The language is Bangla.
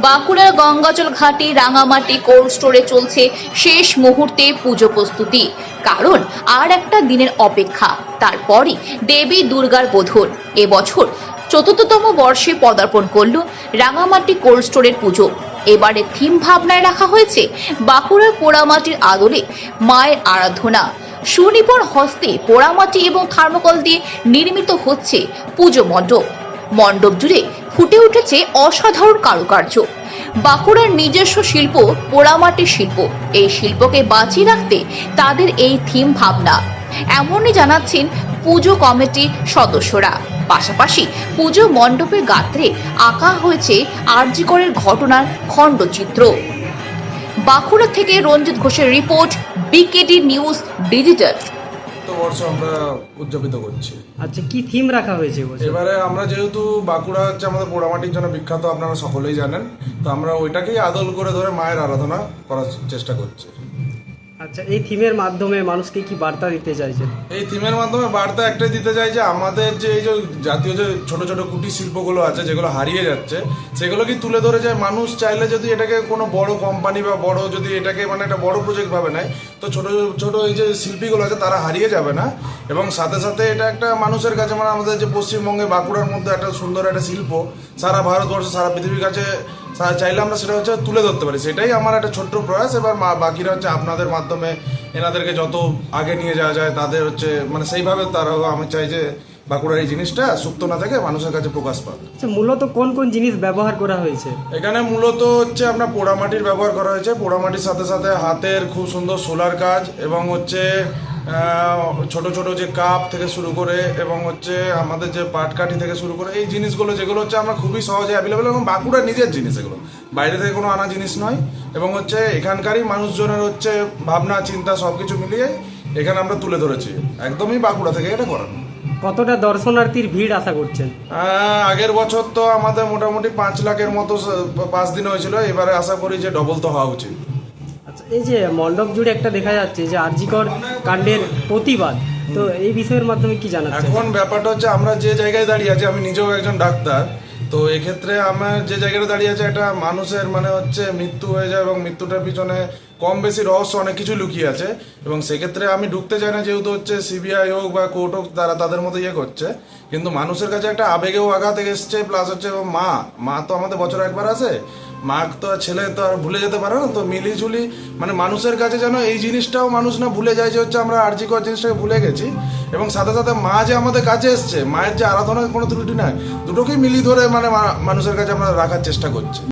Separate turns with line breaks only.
বাঁকুড়ার গঙ্গাজল ঘাটে রাঙামাটি কোল্ড স্টোরে চলছে শেষ মুহূর্তে পুজো প্রস্তুতি। কারণ আর একটা দিনের অপেক্ষা, তারপরই দেবী দুর্গার বোধন। এবছর চতুর্থতম বর্ষে পদার্পণ করল রাঙামাটি কোল্ড স্টোরের পুজো। এবারে থিম ভাবনায় রাখা হয়েছে বাঁকুড়ার পোড়ামাটির আদলে মায়ের আরাধনা। সুনিপুণ হস্তে পোড়ামাটি এবং থার্মোকল দিয়ে নির্মিত হচ্ছে পুজো মণ্ডপ। মণ্ডপ জুড়ে ফুটে উঠেছে অসাধারণ কারুকার্য। বাঁকুড়ার নিজস্ব শিল্প পোড়ামাটির শিল্প। এই শিল্পকে বাঁচিয়ে রাখতে তাদের এই থিম ভাবনা, এমনই জানাচ্ছেন পুজো কমিটির সদস্যরা। পাশাপাশি পুজো মণ্ডপের গাত্রে আঁকা হয়েছে আরজি করের ঘটনার খণ্ডচিত্র। বাঁকুড়া থেকে রঞ্জিত ঘোষের রিপোর্ট, বিকেডি নিউজ ডিজিটাল।
বর্ষ আমরা উদযাপিত করছি।
আচ্ছা, কি থিম রাখা হয়েছে
এবারে আমরা যেহেতু বাঁকুড়া হচ্ছে আমাদের পোড়ামাটির জন্য বিখ্যাত, আপনারা সকলেই জানেন, তো আমরা ওইটাকেই আদল করে ধরে মায়ের আরাধনা করার চেষ্টা করছি।
আচ্ছা, এই থিমের মাধ্যমে মানুষকে কি বার্তা দিতে চাইছেন?
এই থিমের মাধ্যমে বার্তা একটাই দিতে চাই যে আমাদের যে এই যে জাতীয় যে ছোট ছোট কুটির শিল্পগুলো আছে যেগুলো হারিয়ে যাচ্ছে, সেগুলো কি তুলে ধরে যায়। মানুষ চাইলে যদি এটাকে কোনো বড় কোম্পানি বা বড় যদি এটাকে মানে একটা বড় প্রজেক্ট ভাবে নেয়, তো ছোট ছোট এই যে শিল্পীগুলো আছে তারা হারিয়ে যাবে না। এবং সাথে সাথে এটা একটা মানুষের কাছে মানে আমাদের যে পশ্চিমবঙ্গে বাঁকুড়ার মধ্যে একটা সুন্দর একটা শিল্প সারা ভারতবর্ষ সারা পৃথিবীর কাছে চাইলে আমরা সেটা হচ্ছে তুলে ধরতে পারি। সেটাই আমার একটা ছোট্ট প্রয়াস। এবার বাকিরা হচ্ছে আপনাদের মাধ্যমে এনাদেরকে যত আগে নিয়ে যাওয়া যায় তাদের হচ্ছে মানে সেইভাবে তারাও, আমি চাই যে বাঁকুড়ার এই জিনিসটা সুপ্ত না থেকে মানুষের কাছে প্রকাশ পাক।
আচ্ছা, মূলত কোন কোন জিনিস ব্যবহার করা হয়েছে?
এখানে মূলত হচ্ছে আপনার পোড়ামাটির ব্যবহার করা হয়েছে। পোড়ামাটির সাথে সাথে হাতের খুব সুন্দর সোলার কাজ এবং হচ্ছে ছোট ছোট যে কাপ থেকে শুরু করে এবং হচ্ছে আমাদের যে পাটকাঠি থেকে শুরু করে এই জিনিসগুলো যেগুলো হচ্ছে আমরা খুবই সহজে অ্যাভেলেবেল এবং বাঁকুড়ার নিজের জিনিস, এগুলো বাইরে থেকে কোনো আনা জিনিস নয়। এবং হচ্ছে এখানকারই মানুষজনের হচ্ছে ভাবনা চিন্তা সব কিছু মিলিয়ে এখানে আমরা তুলে ধরেছি, একদমই বাঁকুড়া থেকে এটা করানো।
কতটা দর্শনার্থীর ভিড় আশা করছেন?
আগের বছর তো আমাদের মোটামুটি 5 লাখের মতো 5 দিন হয়েছিল, এবারে আশা করি যে ডবল তো হওয়া উচিত।
আচ্ছা, এই যে মণ্ডপ জুড়ে একটা দেখা যাচ্ছে যে আরজিকর কাণ্ডের প্রতিবাদ, তো এই বিষয়ের মাধ্যমে কি জানাচ্ছেন?
এখন ব্যাপারটা হচ্ছে আমরা যে জায়গায় দাঁড়িয়ে আছি, আমি নিজেও একজন ডাক্তার, তো এক্ষেত্রে আমার যে জায়গাটা দাঁড়িয়ে আছে একটা মানুষের মানে হচ্ছে মৃত্যু হয়ে যায় এবং মৃত্যুটার পিছনে কম বেশি রহস্য অনেক কিছু লুকিয়ে আছে। এবং সেক্ষেত্রে আমি ঢুকতে চাই না, যেহেতু হচ্ছে সিবিআই হোক বা কোর্ট হোক তারা তাদের মতো ইয়ে করছে, কিন্তু মানুষের কাছে একটা আবেগেও আঘাত এসছে। প্লাস হচ্ছে মা তো আমাদের বছরে একবার আসে, মা তো আর ছেলে তো আর ভুলে যেতে পারে না। তো মিলিঝুলি মানে মানুষের কাছে যেন এই জিনিসটাও মানুষ না ভুলে যায় যে হচ্ছে আমরা আরজি কর জিনিসটাকে ভুলে গেছি। এবং সাথে সাথে মা যে আমাদের কাছে এসছে, মায়ের যে আরাধনার কোনো ত্রুটি নাই, দুটোকেই মিলিয়ে ধরে মানে মানুষের কাছে আমরা রাখার চেষ্টা করছি।